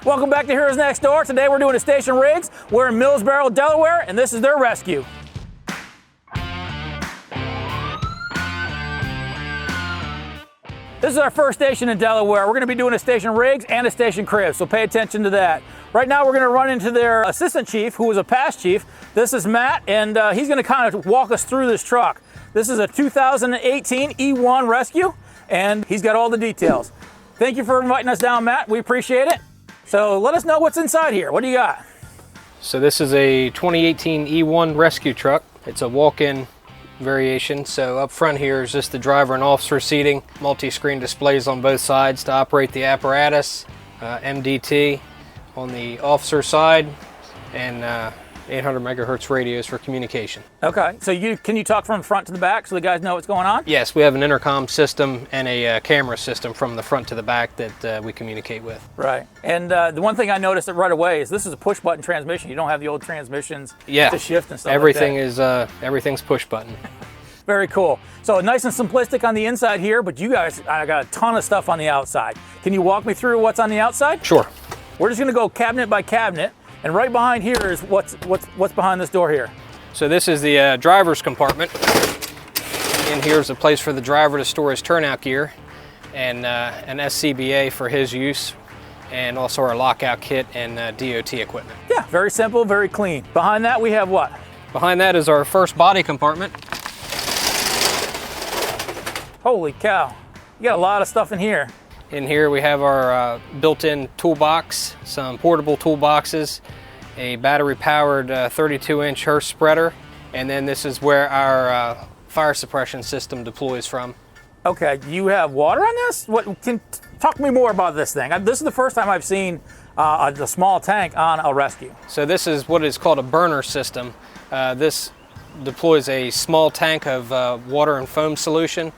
Welcome back to Heroes Next Door. Today we're doing a station rigs. We're in Millsboro, Delaware, and this is their rescue. This is our first station in Delaware. We're going to be doing a station rigs and a station crib, so pay attention to that. Right now we're going to run into their assistant chief, who was a past chief. This is Matt, and he's going to kind of walk us through this truck. This is a 2018 E1 Rescue, and he's got all the details. Thank you for inviting us down, Matt. We appreciate it. So let us know what's inside here. What do you got? So this is a 2018 E1 rescue truck. It's a walk-in variation. So up front here is just the driver and officer seating, multi-screen displays on both sides to operate the apparatus, MDT on the officer side, and 800 megahertz radios for communication. Okay, so can you talk from front to the back so the guys know what's going on? Yes, we have an intercom system and a camera system from the front to the back that we communicate with. Right, and the one thing I noticed right away is this is a push button transmission. You don't have the old transmissions to shift and stuff everything like that. Everything's push button. Very cool. So nice and simplistic on the inside here, but you guys got a ton of stuff on the outside. Can you walk me through what's on the outside? Sure. We're just gonna go cabinet by cabinet. And right behind here is what's behind this door here. So this is the driver's compartment. And here's a place for the driver to store his turnout gear and an SCBA for his use, and also our lockout kit and DOT equipment. Yeah, very simple, very clean. Behind that we have what? Behind that is our first body compartment. Holy cow, you got a lot of stuff in here. In here we have our built-in toolbox, some portable toolboxes, a battery-powered 32-inch Hurst spreader, and then this is where our fire suppression system deploys from. Okay, you have water on this? Talk to me more about this thing. This is the first time I've seen a small tank on a rescue. So this is what is called a burner system. This deploys a small tank of water and foam solution.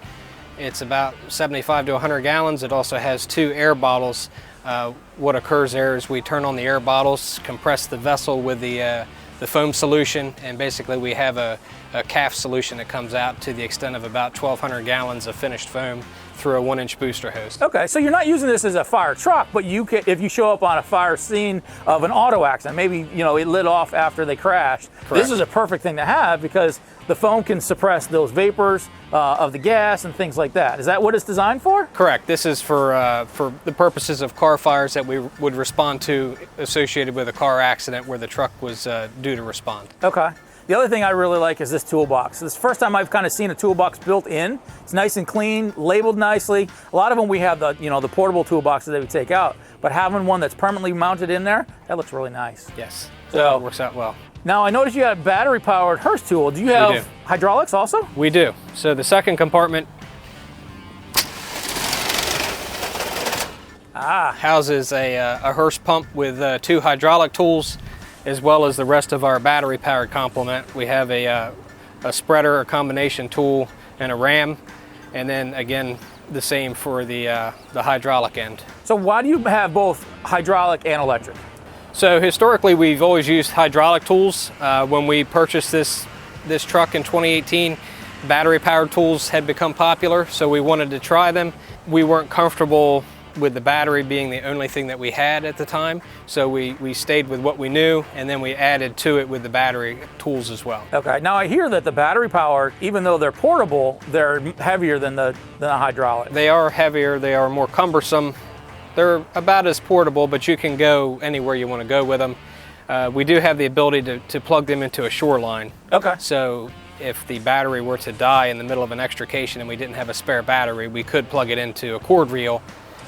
It's about 75 to 100 gallons. It also has 2 air bottles. What occurs there is we turn on the air bottles, compress the vessel with the foam solution, and basically we have a calf solution that comes out to the extent of about 1,200 gallons of finished foam through a 1-inch booster hose. Okay, so you're not using this as a fire truck, but you can, if you show up on a fire scene of an auto accident, maybe it lit off after they crashed. Correct. This is a perfect thing to have because the foam can suppress those vapors of the gas and things like that. Is that what it's designed for? Correct. This is for the purposes of car fires that we would respond to associated with a car accident where the truck was due to respond. Okay. The other thing I really like is this toolbox. This is the first time I've kind of seen a toolbox built in. It's nice and clean, labeled nicely. A lot of them we have the portable toolboxes that we take out, but having one that's permanently mounted in there, that looks really nice. Yes, so it works out well. Now I noticed you had a battery-powered Hurst tool. Do you have hydraulics also? We do. So the second compartment houses a Hurst pump with 2 hydraulic tools, as well as the rest of our battery-powered complement. We have a spreader, a combination tool, and a ram, and then again the same for the hydraulic end. So why do you have both hydraulic and electric? So historically we've always used hydraulic tools. When we purchased this truck in 2018, battery-powered tools had become popular, so we wanted to try them. We weren't comfortable with the battery being the only thing that we had at the time, so we stayed with what we knew, and then we added to it with the battery tools as well. Okay, now I hear that the battery powered, even though they're portable, they're heavier than the hydraulic. They are heavier, they are more cumbersome. They're about as portable, but you can go anywhere you want to go with them. We do have the ability to plug them into a shoreline. Okay. So if the battery were to die in the middle of an extrication and we didn't have a spare battery, we could plug it into a cord reel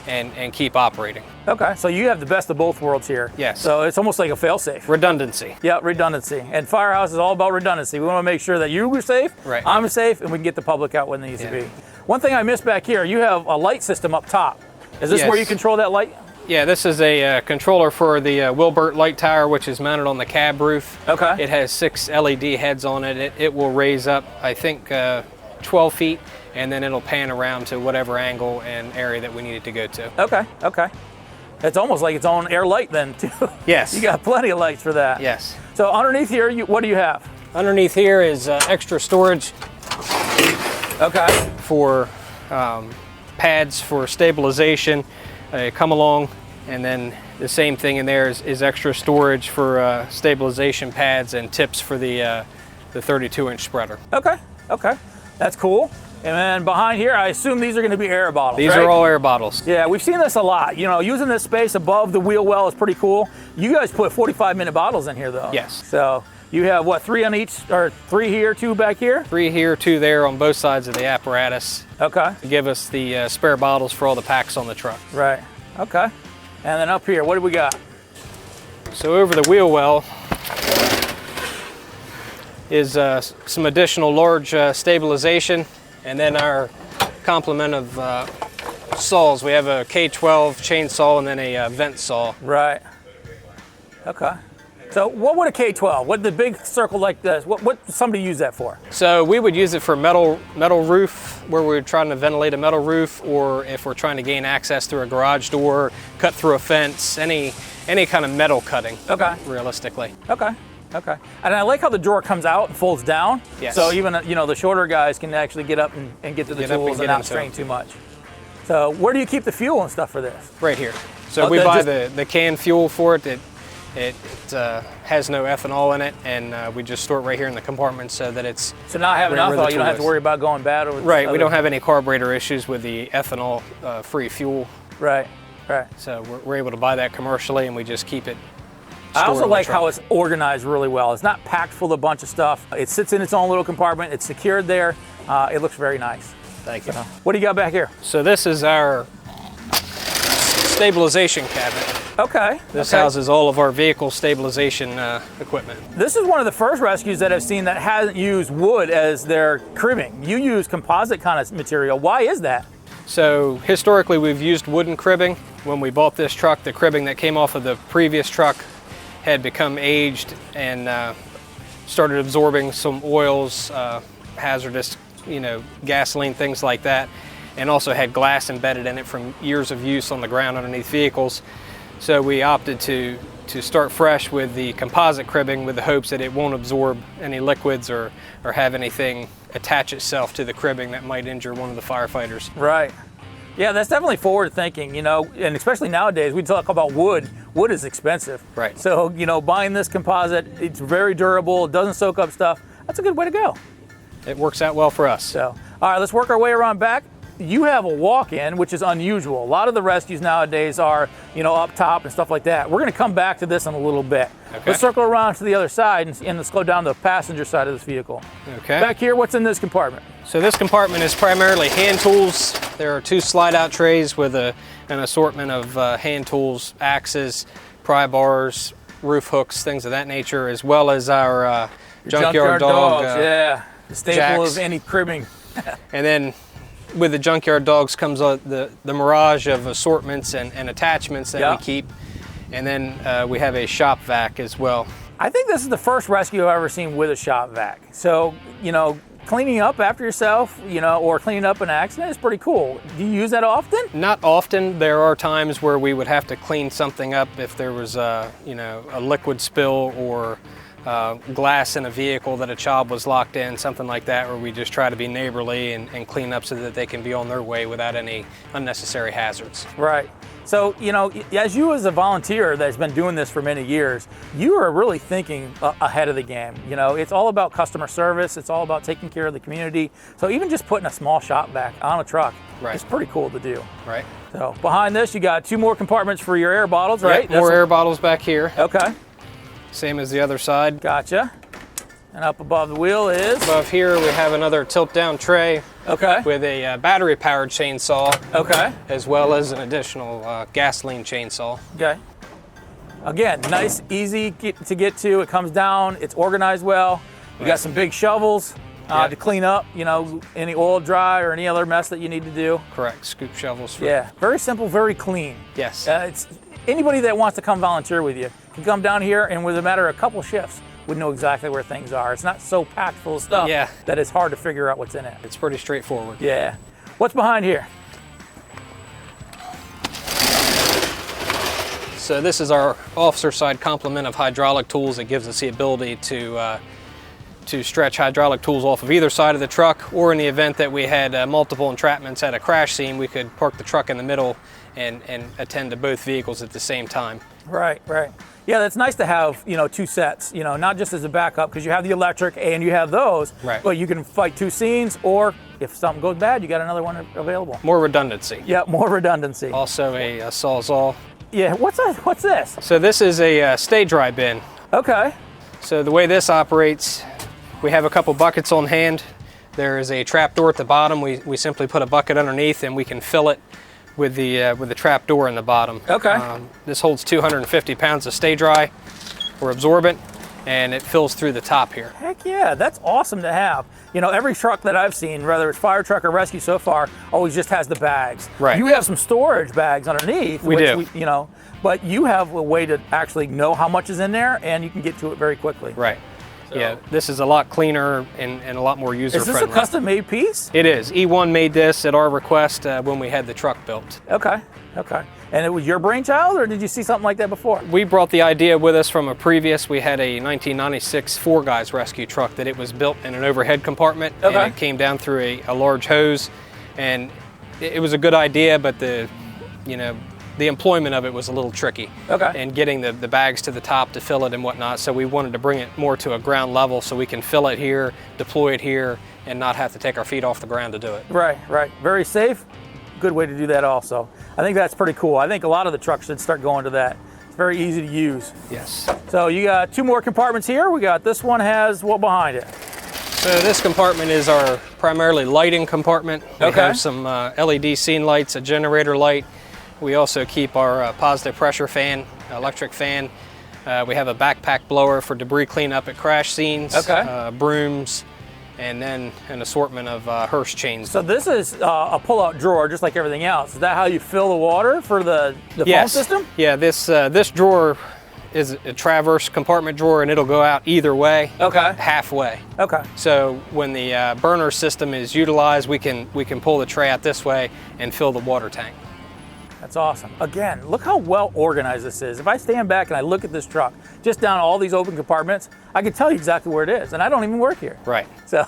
and keep operating. Okay, so you have the best of both worlds here. Yes. So it's almost like a fail-safe. Redundancy. Yeah, redundancy. And Firehouse is all about redundancy. We want to make sure that you are safe, right. I'm safe, and we can get the public out when it needs to be. One thing I missed back here, you have a light system up top. Is this where you control that light? Yeah, this is a controller for the Wilbert light tower, which is mounted on the cab roof. Okay. It has 6 LED heads on it. It will raise up, I think, 12 feet, and then it'll pan around to whatever angle and area that we need it to go to. Okay, okay. It's almost like its own air light then, too. Yes. You got plenty of lights for that. Yes. So underneath here, what do you have? Underneath here is extra storage. Okay. For pads for stabilization. Come along, and then The same thing in there is extra storage for stabilization pads and tips for the 32-inch spreader. Okay, okay, that's cool. And then behind here, I assume these are going to be air bottles. These right? are all air bottles. Yeah, we've seen this a lot. You know, using this space above the wheel well is pretty cool. You guys put 45-minute bottles in here, though. Yes. So you have what, 3 on each, or 3 here, 2 back here? 3 here, 2 there on both sides of the apparatus. Okay. To give us the spare bottles for all the packs on the truck. Right. Okay. And then up here, what do we got? So over the wheel well is some additional large stabilization, and then our complement of saws. We have a K12 chainsaw and then a vent saw. Right. Okay. So what would a K12, what the big circle like this, what would somebody use that for? So we would use it for metal roof, where we're trying to ventilate a metal roof, or if we're trying to gain access through a garage door, cut through a fence, any kind of metal cutting. Okay. Realistically. Okay. Okay. And I like how the drawer comes out and folds down. Yes. So even, you know, the shorter guys can actually get up and get to the tools and not strain too much. So where do you keep the fuel and stuff for this? Right here. So we buy the canned fuel for it. It has no ethanol in it, and we just store it right here in the compartment so that it's... So now having ethanol, you don't have to worry about going bad over... Right, we don't have any carburetor issues with the ethanol-free fuel. Right, right. So we're able to buy that commercially, and we just keep it I also like how it's organized really well. It's not packed full of a bunch of stuff. It sits in its own little compartment. It's secured there. It looks very nice. Thank you. So, what do you got back here? So this is our Stabilization Cabinet. Okay. This houses all of our vehicle stabilization equipment. This is one of the first rescues that I've seen that hasn't used wood as their cribbing. You use composite kind of material. Why is that? So historically we've used wooden cribbing. When we bought this truck, the cribbing that came off of the previous truck had become aged and started absorbing some oils, hazardous, gasoline, things like that, and also had glass embedded in it from years of use on the ground underneath vehicles. So we opted to start fresh with the composite cribbing with the hopes that it won't absorb any liquids or have anything attach itself to the cribbing that might injure one of the firefighters. Right. Yeah, that's definitely forward thinking, and especially nowadays, we talk about wood. Wood is expensive. Right. So, buying this composite, it's very durable, it doesn't soak up stuff. That's a good way to go. It works out well for us. So, all right, let's work our way around back. You have a walk-in, which is unusual. A lot of the rescues nowadays are, up top and stuff like that. We're going to come back to this in a little bit. Okay. Let's circle around to the other side and let's go down the passenger side of this vehicle. Okay. Back here, what's in this compartment? So this compartment is primarily hand tools. There are 2 slide-out trays with an assortment of hand tools, axes, pry bars, roof hooks, things of that nature, as well as our junkyard dog. Yeah, the staple jacks. of any cribbing. And then with the junkyard dogs comes the mirage of assortments and attachments that we keep. And then we have a shop vac as well. I think this is the first rescue I've ever seen with a shop vac. So, cleaning up after yourself, or cleaning up an accident is pretty cool. Do you use that often? Not often. There are times where we would have to clean something up if there was a liquid spill or glass in a vehicle that a child was locked in, something like that, where we just try to be neighborly and clean up so that they can be on their way without any unnecessary hazards. Right. So, as you as a volunteer that's been doing this for many years, you are really thinking ahead of the game. It's all about customer service. It's all about taking care of the community. So even just putting a small shop vac on a truck is pretty cool to do. Right. So behind this, you got 2 more compartments for your air bottles, right? Yep, more air bottles back here. Okay. Same as the other side. Gotcha. And up above the wheel is? Above here we have another tilt-down tray. Okay. With a battery-powered chainsaw. Okay. As well as an additional gasoline chainsaw. Okay. Again, nice, easy to get to. It comes down. It's organized well. We got some big shovels to clean up, any oil dry or any other mess that you need to do. Correct. Scoop shovels. Yeah. Very simple, very clean. Yes. It's anybody that wants to come volunteer with you can come down here and with a matter of a couple shifts would know exactly where things are. It's not so packed full of stuff that it's hard to figure out what's in it. It's pretty straightforward. Yeah. What's behind here? So this is our officer side complement of hydraulic tools. It gives us the ability to stretch hydraulic tools off of either side of the truck, or in the event that we had multiple entrapments at a crash scene, we could park the truck in the middle and attend to both vehicles at the same time. Right, right. Yeah, that's nice to have, you know, two sets, you know, not just as a backup, because you have the electric and you have those, right. But you can fight two scenes, or if something goes bad, you got another one available. More redundancy. Yeah, more redundancy. Also a Sawzall. Yeah, what's this? So this is a stay dry bin. Okay. So the way this operates, we have a couple buckets on hand. There is a trap door at the bottom. We simply put a bucket underneath and we can fill it with the trap door in the bottom. Okay. This holds 250 pounds of stay dry or absorbent, and it fills through the top here. Heck yeah, that's awesome to have. You know, every truck that I've seen, whether it's fire truck or rescue so far, always just has the bags. Right. You have some storage bags underneath. We do. You know, but you have a way to actually know how much is in there, and you can get to it very quickly. Right. So, yeah, this is a lot cleaner and a lot more user-friendly. Is this a custom-made piece? It is. E1 made this at our request when we had the truck built. Okay, okay. And it was your brainchild, or did you see something like that before? We brought the idea with us from a previous. We had a 1996 Four Guys rescue truck that it was built in an overhead compartment, okay. And it came down through a large hose, and it was a good idea, but the employment of it was a little tricky. Okay. And getting the bags to the top to fill it and whatnot, so we wanted to bring it more to a ground level so we can fill it here, deploy it here, and not have to take our feet off the ground to do it. Right, right. Very safe. Good way to do that also. I think that's pretty cool. I think a lot of the trucks should start going to that. It's very easy to use. Yes. So you got two more compartments here. We got this one has what behind it? So this compartment is our primarily lighting compartment. We Okay. have some LED scene lights, a generator light. We also keep our positive pressure fan, electric fan. We have a backpack blower for debris cleanup at crash scenes, okay. Brooms, and then an assortment of Hearst chains. So this is a pull-out drawer, just like everything else. Is that how you fill the water for the foam system? Yeah, this drawer is a traverse compartment drawer, and it'll go out either way, okay. halfway. Okay. So when the burner system is utilized, we can pull the tray out this way and fill the water tank. That's awesome. Again, look how well organized this is. If I stand back and I look at this truck, just down all these open compartments, I can tell you exactly where it is, and I don't even work here. Right. So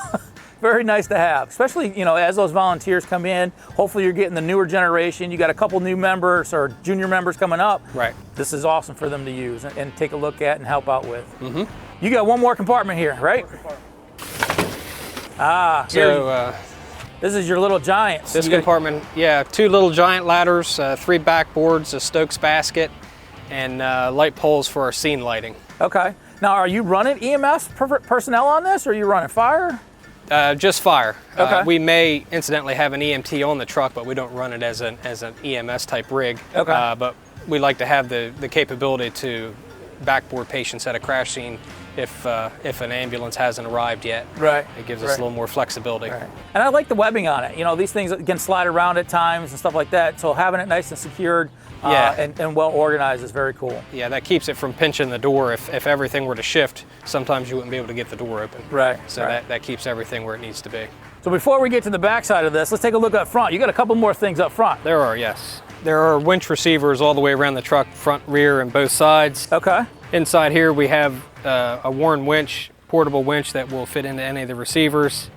very nice to have, especially, you know, as those volunteers come in. Hopefully you're getting the newer generation. You got a couple new members or junior members coming up. Right. This is awesome for them to use and take a look at and help out with. Mm-hmm. You got one more compartment here, right? Ah, So this is your little giants. this compartment, yeah, two little giant ladders, three backboards, a Stokes basket, and light poles for our scene lighting. Okay. Now, are you running EMS personnel on this, or are you running fire? Just fire. Okay. We may incidentally have an EMT on the truck, but we don't run it as an EMS type rig. Okay. But we like to have the capability to backboard patients at a crash scene if an ambulance hasn't arrived yet. Right. It gives us a little more flexibility. Right. And I like the webbing on it. You know, these things can slide around at times and stuff like that. So having it nice and secured and well organized is very cool. Yeah, that keeps it from pinching the door. If everything were to shift, sometimes you wouldn't be able to get the door open. Right. So that keeps everything where it needs to be. So before we get to the back side of this, let's take a look up front. You got a couple more things up front. There are, yes. There are winch receivers all the way around the truck, front, rear, and both sides. Okay. Inside here we have a Warren winch, portable winch that will fit into any of the receivers,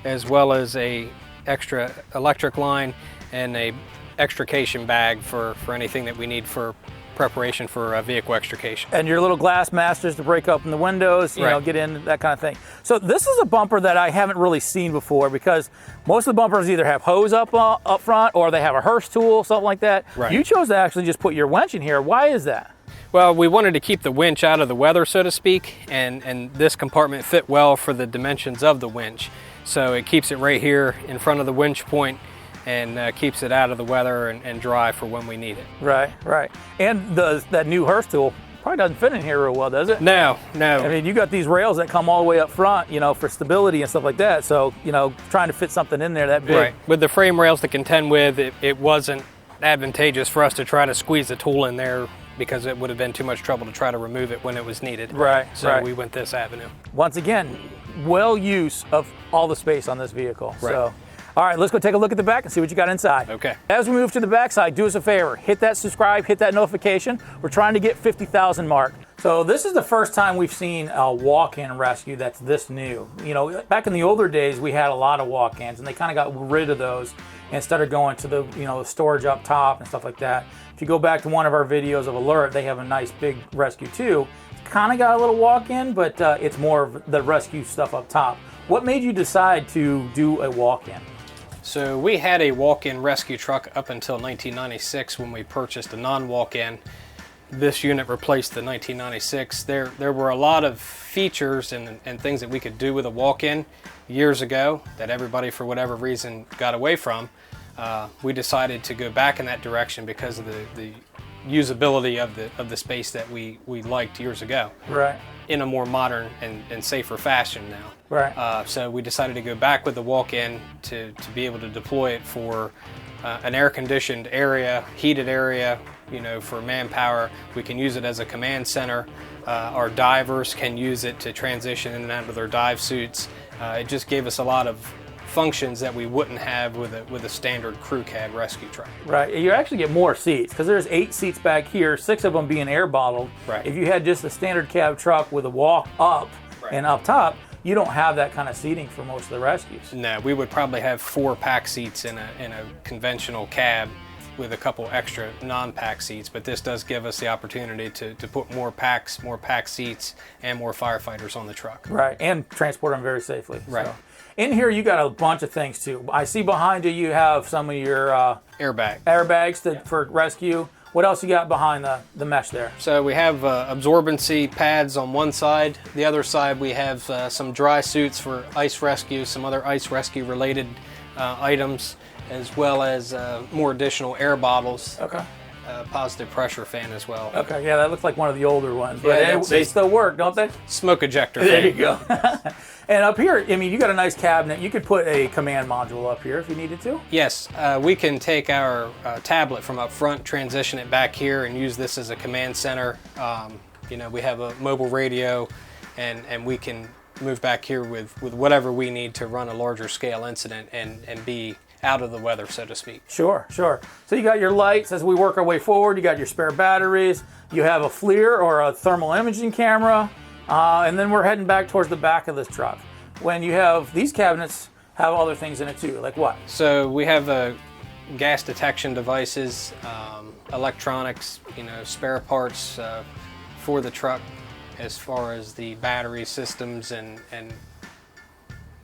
as well as a extra electric line and a extrication bag for anything that we need for preparation for vehicle extrication. And your little glass masters to break open the windows, you know, get in, that kind of thing. So this is a bumper that I haven't really seen before, because most of the bumpers either have hose up front or they have a Hearst tool, something like that. Right. You chose to actually just put your winch in here. Why is that? Well, we wanted to keep the winch out of the weather, so to speak, and this compartment fit well for the dimensions of the winch. So it keeps it right here in front of the winch point and keeps it out of the weather and dry for when we need it. Right, right. And that new Hearst tool probably doesn't fit in here real well, does it? No. I mean, you got these rails that come all the way up front, you know, for stability and stuff like that. So, you know, trying to fit something in there that big. Right. With the frame rails to contend with, it wasn't advantageous for us to try to squeeze the tool in there, because it would have been too much trouble to try to remove it when it was needed. Right. So we went this avenue. Once again, well use of all the space on this vehicle. Right. So, all right, let's go take a look at the back and see what you got inside. Okay. As we move to the back side, do us a favor, hit that subscribe, hit that notification. We're trying to get 50,000 mark. So this is the first time we've seen a walk-in rescue that's this new. You know, back in the older days, we had a lot of walk-ins, and they kind of got rid of those and started going to the, you know, storage up top and stuff like that. If you go back to one of our videos of Alert, they have a nice big rescue too. It's kind of got a little walk-in, but it's more of the rescue stuff up top. What made you decide to do a walk-in? So we had a walk-in rescue truck up until 1996 when we purchased a non-walk-in. This unit replaced the 1996. There were a lot of features and things that we could do with a walk-in years ago that everybody, for whatever reason, got away from. We decided to go back in that direction because of the usability of the space that we liked years ago. Right. In a more modern and safer fashion now. Right. So we decided to go back with the walk-in to be able to deploy it for an air-conditioned area, heated area, you know, for manpower. We can use it as a command center. Our divers can use it to transition in and out of their dive suits. It just gave us a lot of functions that we wouldn't have with a standard crew cab rescue truck. Right. You actually get more seats because there's 8 seats back here, 6 of them being air bottled. Right. If you had just a standard cab truck with a walk up and up top, you don't have that kind of seating for most of the rescues. No, we would probably have 4 pack seats in a conventional cab with a couple extra non-pack seats, but this does give us the opportunity to put more packs, more pack seats, and more firefighters on the truck. Right, and transport them very safely. Right. So. In here, you got a bunch of things too. I see behind you, you have some of your airbags for rescue. What else you got behind the mesh there? So we have absorbency pads on one side. The other side we have some dry suits for ice rescue, some other ice rescue related items, as well as more additional air bottles. Okay. Positive pressure fan as well. Okay, yeah, that looks like one of the older ones, but Yeah, they still work, don't they? Smoke ejector fan. There you go. And up here, I mean, you got a nice cabinet. You could put a command module up here if you needed to. Yes, we can take our tablet from up front, transition it back here, and use this as a command center. You know, we have a mobile radio, and we can move back here with whatever we need to run a larger scale incident and be out of the weather, so to speak. Sure, sure. So you got your lights as we work our way forward. You got your spare batteries. You have a FLIR or a thermal imaging camera. And then we're heading back towards the back of this truck. When you have these cabinets, have other things in it too, like what? So we have gas detection devices, electronics, you know, spare parts for the truck, as far as the battery systems and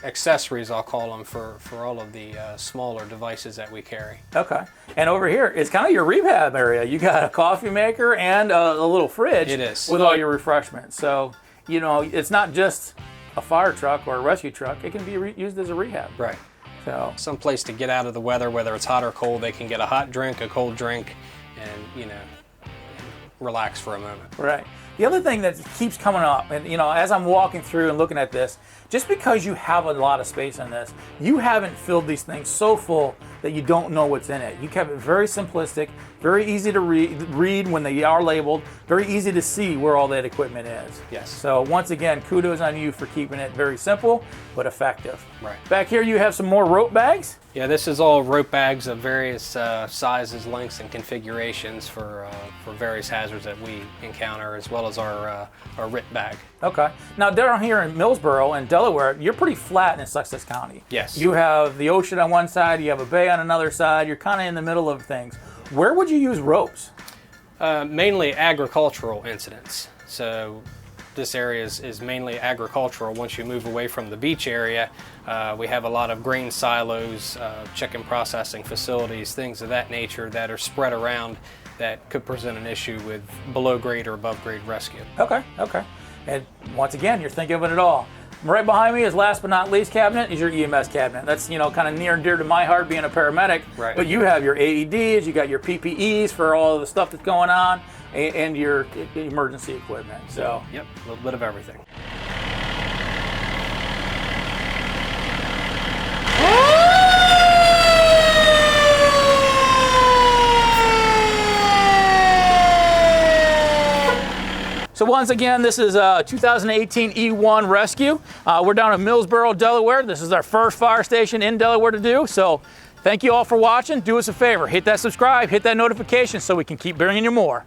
accessories, I'll call them, for all of the smaller devices that we carry. Okay. And over here, it's kind of your rehab area. You got a coffee maker and a little fridge. It is. With all your refreshments. So, you know, it's not just a fire truck or a rescue truck. It can be used as a rehab. Right. So, some place to get out of the weather, whether it's hot or cold. They can get a hot drink, a cold drink, and, you know, relax for a moment. Right. The other thing that keeps coming up, and you know, as I'm walking through and looking at this, just because you have a lot of space in this, you haven't filled these things so full that you don't know what's in it. You kept it very simplistic, very easy to read when they are labeled, very easy to see where all that equipment is. Yes. So once again, kudos on you for keeping it very simple but effective. Right. Back here you have some more rope bags. Yeah, this is all rope bags of various sizes, lengths, and configurations for various hazards that we encounter, as well as our RIT bag. Okay. Now down here in Millsboro and Delaware, you're pretty flat in Sussex County. Yes. You have the ocean on one side, you have a bay on another side, you're kind of in the middle of things. Where would you use ropes? Mainly agricultural incidents. So this area is mainly agricultural. Once you move away from the beach area, we have a lot of grain silos, chicken processing facilities, things of that nature that are spread around that could present an issue with below grade or above grade rescue. Okay, okay. And once again, you're thinking of it all. Right behind me is, last but not least, cabinet is your EMS cabinet. That's, you know, kind of near and dear to my heart, being a paramedic. Right. But you have your AEDs, you got your PPEs for all the stuff that's going on, and your emergency equipment. So. Yep, a little bit of everything. So once again, this is a 2018 E1 Rescue. We're down in Millsboro, Delaware. This is our first fire station in Delaware to do. So thank you all for watching. Do us a favor, hit that subscribe, hit that notification so we can keep bringing you more.